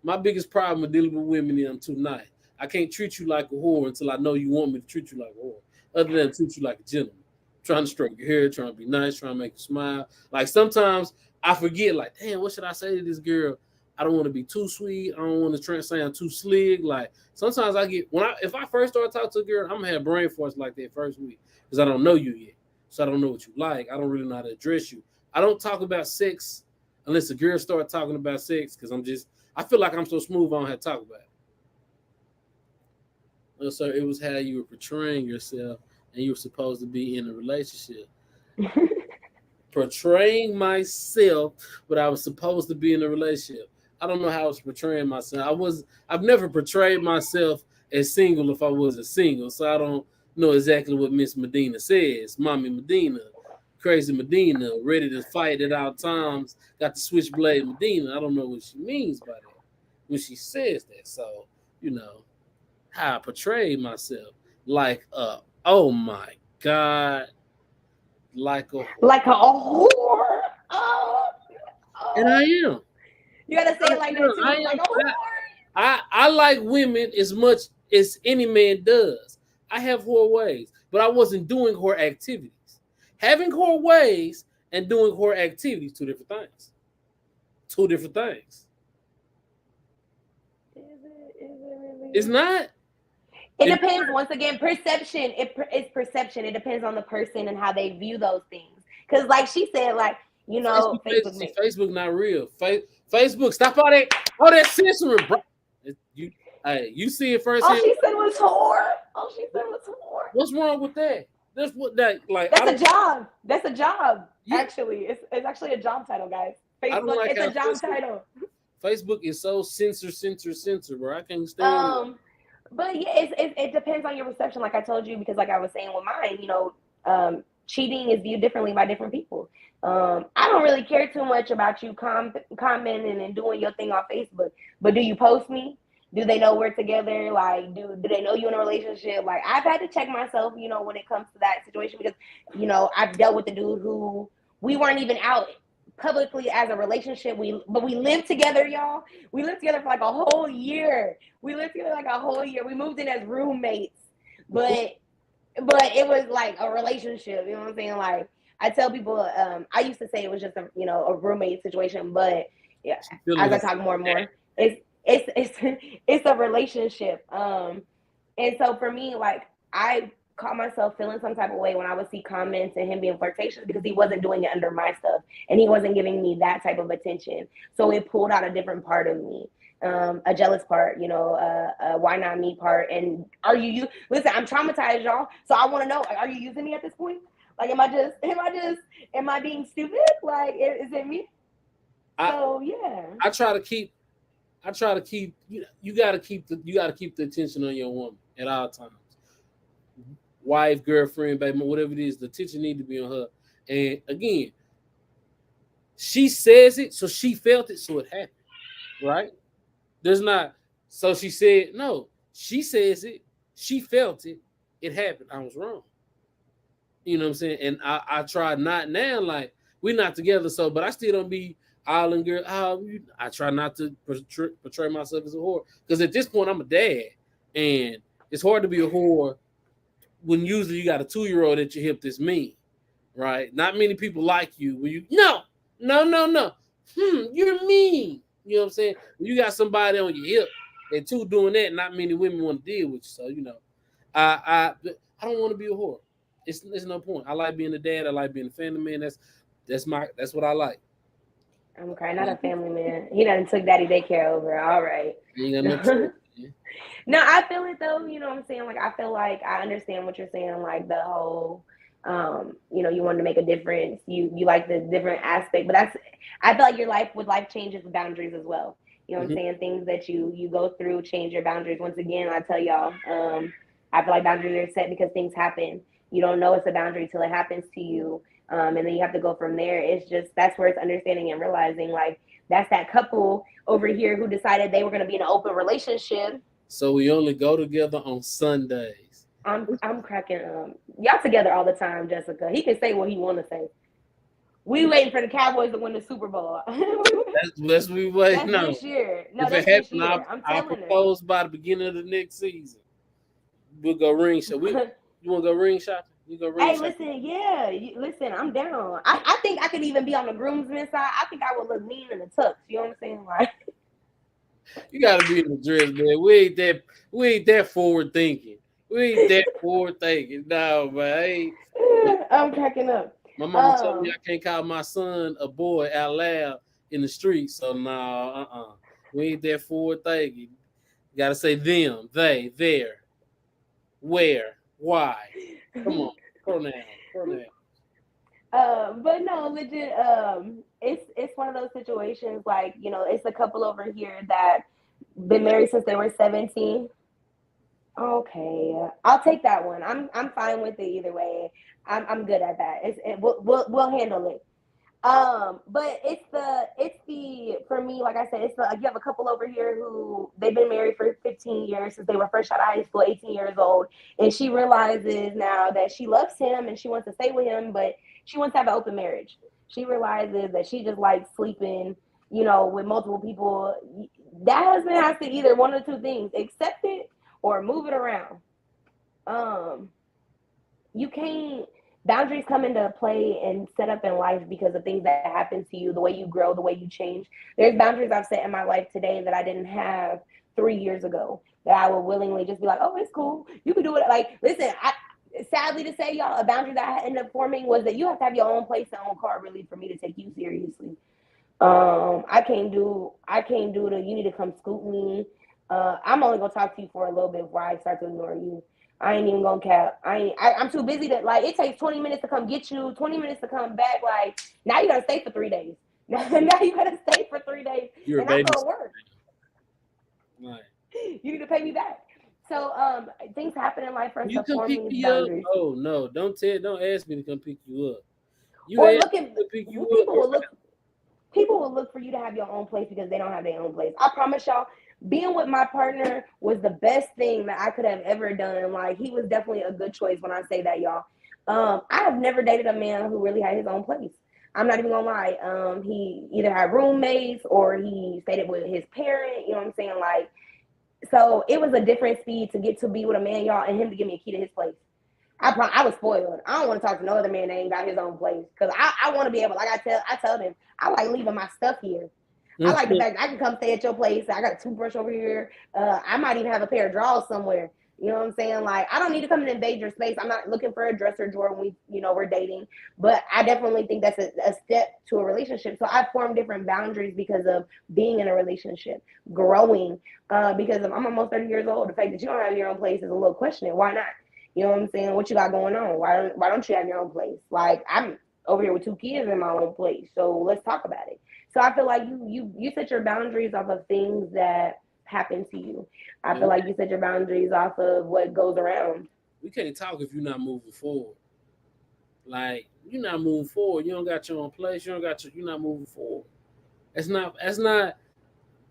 my biggest problem with dealing with women is I'm too nice. I can't treat you like a whore until I know you want me to treat you like a whore. Other than treat you like a gentleman. Trying to stroke your hair, trying to be nice, trying to make you smile. Like, sometimes I forget, like, damn, what should I say to this girl? I don't want to be too sweet. I don't want to sound too slick. Like, sometimes I get, if I first start talking to a girl, I'm going to have brain force like that first week, because I don't know you yet. So I don't know what you like. I don't really know how to address you. I don't talk about sex unless a girl starts talking about sex, because I feel like I'm so smooth I don't have to talk about it. Well, sir, it was how you were portraying yourself, and you were supposed to be in a relationship. Portraying myself, but I was supposed to be in a relationship. I don't know how I was portraying myself. I've never portrayed myself as single if I wasn't single, so I don't know exactly what Miss Medina says. Mommy Medina, Crazy Medina, ready to fight at all times. Got the switchblade Medina. I don't know what she means by that when she says that. So, how I portray myself like oh my God, like a Like a whore. Oh, and I am. You gotta say it like that too. I am. Like a whore. I like women as much as any man does. I have whore ways, but I wasn't doing whore activities. Having whore ways and doing whore activities, two different things. Two different things. Is it really? It's not. It depends. Once again, perception. It's perception. It depends on the person and how they view those things. Because, like she said, like Facebook not real. Facebook, stop all that censoring, bro. You see it first. All she said was whore. What's wrong with that? That's a job. That's a job. Yeah. Actually, it's actually a job title, guys. Facebook, like it's a job title. Facebook is so censor, bro. I can't stand it. But yeah, it depends on your perception. Like I told you, because like I was saying with mine, cheating is viewed differently by different people. I don't really care too much about you commenting and doing your thing on Facebook. But do you post me? Do they know we're together? Like, do they know you in a relationship? Like, I've had to check myself, when it comes to that situation because, I've dealt with a dude who we weren't even out publicly as a relationship. But we lived together, y'all. We lived together for like a whole year. We moved in as roommates, but it was like a relationship. You know what I'm saying? Like I tell people, I used to say it was just a roommate situation, but yeah, as I talk more and more, it's a relationship. And so for me, like I caught myself feeling some type of way when I would see comments and him being flirtatious because he wasn't doing it under my stuff and he wasn't giving me that type of attention. So it pulled out a different part of me, a jealous part, why not me part. And listen, I'm traumatized, y'all. So I want to know, like, are you using me at this point? Like, am I being stupid? Like, is it me? Yeah. I try to keep you gotta keep the attention on your woman at all times. Wife, girlfriend, baby, whatever it is, the attention need to be on her. And again, she says it, so she felt it, so it happened. Right? There's not, so she said, no, she says it, she felt it, it happened. I was wrong. You know what I'm saying? And I try not now, like, we're not together, so, but I still don't be all in girl. I try not to portray myself as a whore. Because at this point, I'm a dad. And it's hard to be a whore when usually you got a 2-year-old at your hip that's mean, right? Not many people like you when you, no. You're mean. You know what I'm saying? When you got somebody on your hip and two doing that, not many women want to deal with you. So, I don't want to be a whore. It's no point. I like being a dad. I like being a family man. That's what I like. I'm crying, not a family man. He done took daddy daycare over. All right. You ain't got no No, I feel it though. You know what I'm saying? Like, I feel like I understand what you're saying. Like the whole, you wanted to make a difference. You like the different aspect, but I feel like your life changes boundaries as well. You know what I'm saying? Things that you go through change your boundaries. Once again, I tell y'all, I feel like boundaries are set because things happen. You don't know it's a boundary till it happens to you. And then you have to go from there. It's just, that's where it's understanding and realizing, like, that's that couple over here who decided they were going to be in an open relationship. So we only go together on Sundays. I'm cracking y'all together all the time, Jessica. He can say what he want to say. We waiting for the Cowboys to win the Super Bowl. That's we wait. That's no, this year. No, if that's it happens, this year. I'll propose by the beginning of the next season. We'll go ring shop. You want to go ring shopping? You go ring shopping. Listen, I'm down. I think I could even be on the groomsman side. I think I would look mean in the tux. You know what I'm saying? Like, you gotta be in the dress, man. We ain't that forward thinking. No, man. I'm cracking up. My mama told me I can't call my son a boy out loud in the street. So no, we ain't that forward thinking. You gotta say them, they, there, where, why. Come on, pronoun. But no, legit. It's one of those situations. Like, it's a couple over here that been married since they were 17. Okay, I'll take that one. I'm fine with it either way. I'm good at that. We'll handle it. But it's the for me, like I said, it's the you have a couple over here who they've been married for 15 years since they were fresh out of high school, 18 years old, and she realizes now that she loves him and she wants to stay with him, but she wants to have an open marriage. She realizes that she just likes sleeping, with multiple people. That husband has to either one of the two things: accept it or move it around. Um, you can't boundaries come into play and set up in life because of things that happen to you, the way you grow, the way you change. There's boundaries I've set in my life today that I didn't have 3 years ago, that I would willingly just be like, oh, it's cool, you can do it. Like, listen, sadly to say, y'all, a boundary that I ended up forming was that you have to have your own place and own car, really, for me to take you seriously. I can't do the you need to come scoop me. I'm only gonna talk to you for a little bit before I start to ignore you. I ain't even gonna cap. I'm too busy to, like, it takes 20 minutes to come get you, 20 minutes to come back. Like, now you gotta stay for 3 days. Now you gotta stay for 3 days. You're a and I baby. go to work. Right. You need to pay me back. So things happen in life for us You to come form pick these me up? boundaries. Oh no! Don't ask me to come pick you up. You Or ask look me at to pick you up. people will look for you to have your own place because they don't have their own place. I promise y'all, being with my partner was the best thing that I could have ever done. Like, he was definitely a good choice when I say that, y'all. I have never dated a man who really had his own place. I'm not even gonna lie. He either had roommates or he stayed with his parent. You know what I'm saying? Like, so it was a different speed to get to be with a man, y'all, and him to give me a key to his place. I was spoiled. I don't want to talk to no other man that ain't got his own place because I want to be able, like I tell them, I like leaving my stuff here. I like the fact that I can come stay at your place. I got a toothbrush over here. I might even have a pair of drawers somewhere. You know what I'm saying? Like, I don't need to come and invade your space. I'm not looking for a dresser drawer when we're dating. But I definitely think that's a step to a relationship. So I formed different boundaries because of being in a relationship, growing. Because I'm almost 30 years old. The fact that you don't have your own place is a little questioning. Why not? You know what I'm saying? What you got going on? Why don't you have your own place? Like, I'm over here with 2 kids in my own place. So let's talk about it. So I feel like you set your boundaries off of things that happen to you. I feel like you set your boundaries off of what goes around. We can't talk if you're not moving forward. Like, you're not moving forward. You don't got your own place. You're not moving forward.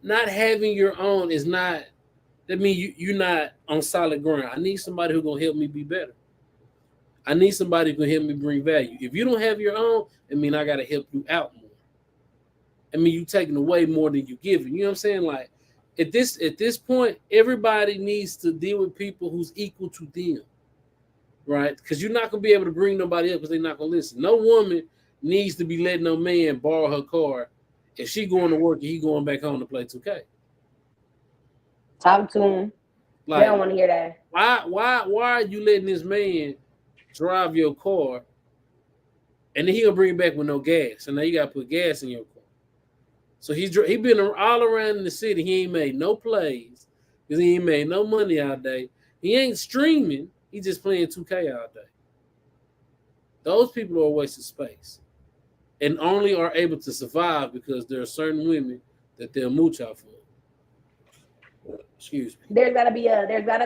Not having your own is not. That means you're not on solid ground. I need somebody who's gonna help me be better. I need somebody who can help me bring value. If you don't have your own, I mean, I gotta help you out more. I mean, you taking away more than you giving. You know what I'm saying? Like, at this point, everybody needs to deal with people who's equal to them, right? Because you're not gonna be able to bring nobody up because they're not gonna listen. No woman needs to be letting no man borrow her car if she going to work and he going back home to play 2K. Talk to them. They Like, don't want to hear that. why are you letting this man drive your car and then he gonna bring it back with no gas, and now you gotta put gas in your car? So he been all around in the city. He ain't made no plays because he ain't made no money all day. He ain't streaming. He just playing 2K all day. Those people are a waste of space and only are able to survive because there are certain women that they'll mooch out for. Excuse me. There's gotta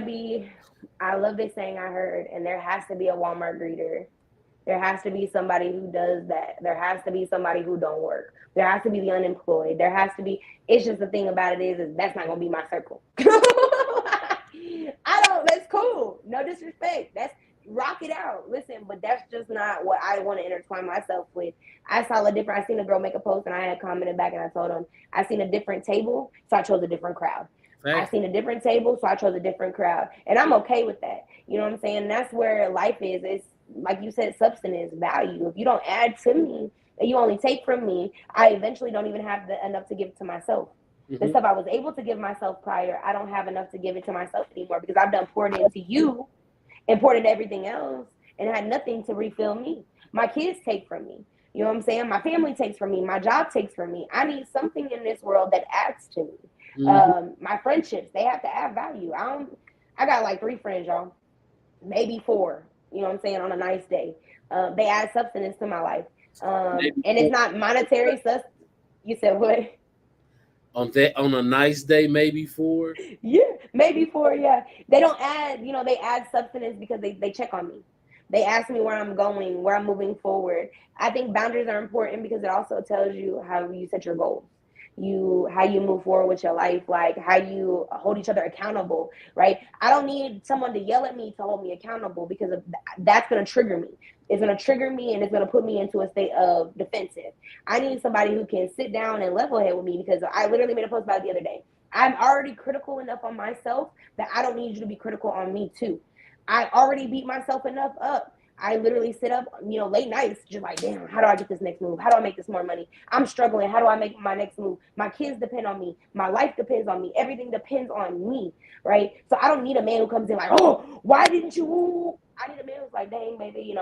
be. I love this saying I heard, and there has to be a Walmart greeter. There has to be somebody who does that. There has to be somebody who don't work. There has to be the unemployed. There has to be. It's just the thing about it is that's not gonna be my circle. I don't. That's cool. No disrespect. That's rock it out. Listen, but that's just not what I want to intertwine myself with. I saw a different. I seen a girl make a post, and I had commented back, and I told them I seen a different table, so I chose a different crowd. I Fact. seen a different table, so I chose a different crowd, and I'm okay with that. You know what I'm saying? That's where life is. It's like you said, substance, value. If you don't add to me, and you only take from me, I eventually don't even have enough to give to myself. The stuff I was able to give myself prior, I don't have enough to give it to myself anymore because I've done poured into you and poured into everything else and had nothing to refill me. My kids take from me. You know what I'm saying? My family takes from me. My job takes from me. I need something in this world that adds to me. My friendships, they have to add value. I got like 3 friends, y'all, maybe 4. You know what I'm saying? On a nice day, they add substance to my life, and it's not monetary. You said what? on a nice day, maybe 4. Yeah, maybe 4. Yeah, they don't add. They add substance because they check on me. They ask me where I'm going, where I'm moving forward. I think boundaries are important because it also tells you how you set your goals, how you move forward with your life, like how you hold each other accountable, right? I don't need someone to yell at me to hold me accountable because that's going to trigger me. It's going to trigger me and it's going to put me into a state of defensive. I need somebody who can sit down and level head with me because I literally made a post about it the other day. I'm already critical enough on myself that I don't need you to be critical on me too. I already beat myself enough up. I literally sit up, late nights, just like, damn, how do I get this next move? How do I make this more money? I'm struggling. How do I make my next move? My kids depend on me. My life depends on me. Everything depends on me, right? So I don't need a man who comes in like, oh, why didn't you? I need a man who's like, dang, maybe,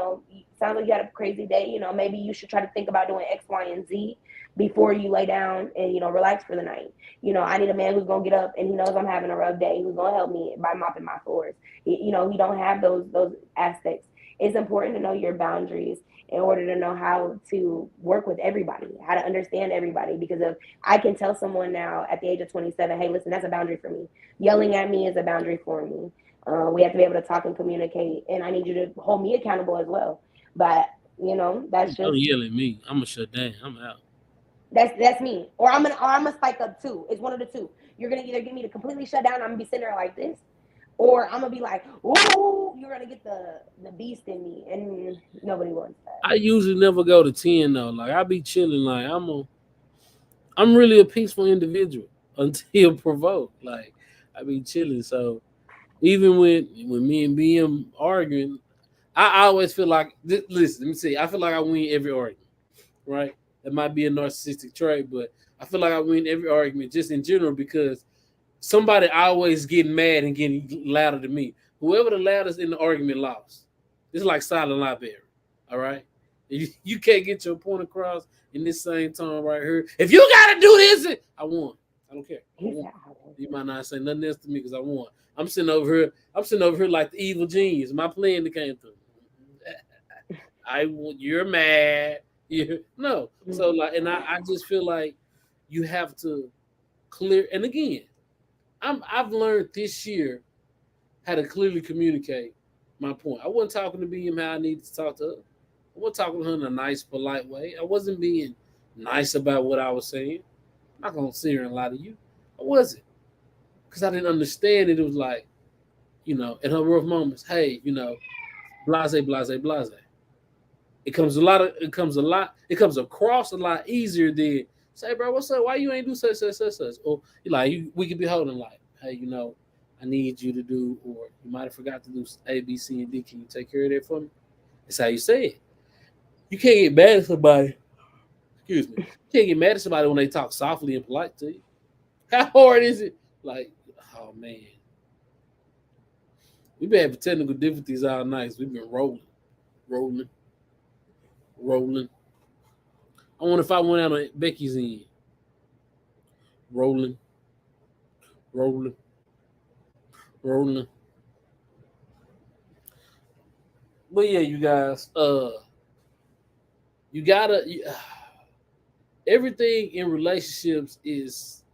sounds like you had a crazy day. Maybe you should try to think about doing X, Y, and Z before you lay down and, relax for the night. I need a man who's going to get up and he knows I'm having a rough day, who's going to help me by mopping my floors. We don't have those aspects. It's important to know your boundaries in order to know how to work with everybody, how to understand everybody. Because if I can tell someone now at the age of 27, hey, listen, that's a boundary for me. Yelling at me is a boundary for me. We have to be able to talk and communicate, and I need you to hold me accountable as well. But that's just Don't yell at me. I'm gonna shut down. I'm out. that's me. Or I'm gonna spike up too. It's one of the two. You're gonna either get me to completely shut down, I'm gonna be sitting there like this, or I'm gonna be like, "Ooh, you're gonna get the beast in me," and nobody wants that. I usually never go to 10 though. Like I be chilling. Like I'm really a peaceful individual until provoked. Like I be chilling. So even when me and BM arguing, I always feel like listen. Let me see. I feel like I win every argument. Right? That might be a narcissistic trait, but I feel like I win every argument just in general because somebody always getting mad and getting louder than me. Whoever the loudest in the argument lost. It's like silent library. All right. You can't get your point across in this same tone right here. If you gotta do this, I won. I don't care. I won. You might not say nothing else to me because I won. I'm sitting over here. I'm sitting over here like the evil genius. My plan that came through. You're mad. No. So like, and I just feel like you have to clear. And again, I've learned this year how to clearly communicate my point. I wasn't talking to BM how I needed to talk to her. I wasn't talking to her in a nice, polite way. I wasn't being nice about what I was saying. I'm not gonna sit here and lie to you. I wasn't. Because I didn't understand it. It was like, in her rough moments, hey, blase, blase, blase. It comes it comes across a lot easier than say, bro, what's up? Why you ain't do such, such, such, such? Or we could be holding like, hey, I need you to do, or you might have forgot to do A, B, C, and D. Can you take care of that for me? That's how you say it. You can't get mad at somebody. Excuse me. You can't get mad at somebody when they talk softly and polite to you. How hard is it? Like, oh man. We've been having technical difficulties all night. So we've been rolling. I wonder if I went out on Becky's end. Rolling, rolling, rolling. But yeah, you guys, you gotta everything in relationships is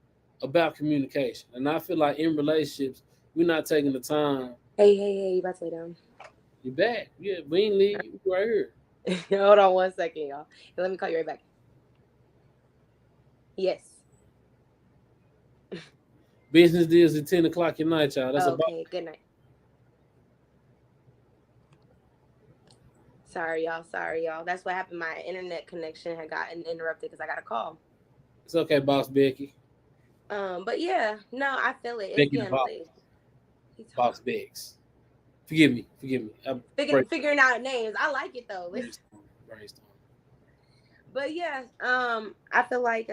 about communication, and I feel like in relationships we're not taking the time. Hey, you about to lay down? You back? Yeah, we ain't leave you right here. Hold on 1 second, y'all. Let me call you right back. Yes. Business deals at 10 o'clock at night, y'all. That's okay. Good night. Sorry, y'all. That's what happened. My internet connection had gotten interrupted because I got a call. It's okay, boss Becky. But yeah, no, I feel it. It's Becky getting late. Boss Bex. Forgive me. Figuring out names. I like it though. Brainstorm. But yeah, I feel like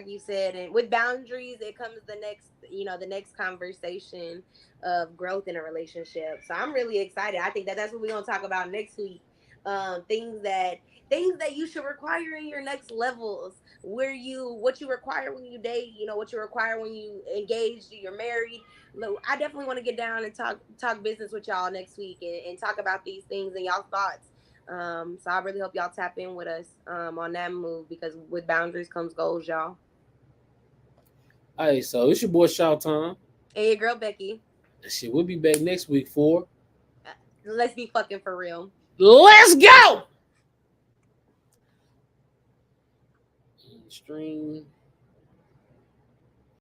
you said, and with boundaries, it comes the next conversation of growth in a relationship. So I'm really excited. I think that's what we're gonna talk about next week. Things that you should require in your next levels. What you require when you date. What you require when you engage. You're married. I definitely want to get down and talk business with y'all next week and talk about these things and y'all thoughts. So I really hope y'all tap in with us on that move, because with boundaries comes goals, y'all. Hey, so it's your boy Shout Time. And your girl Becky. And shit, we'll be back next week for Let's be fucking for real. Let's Go! Stream.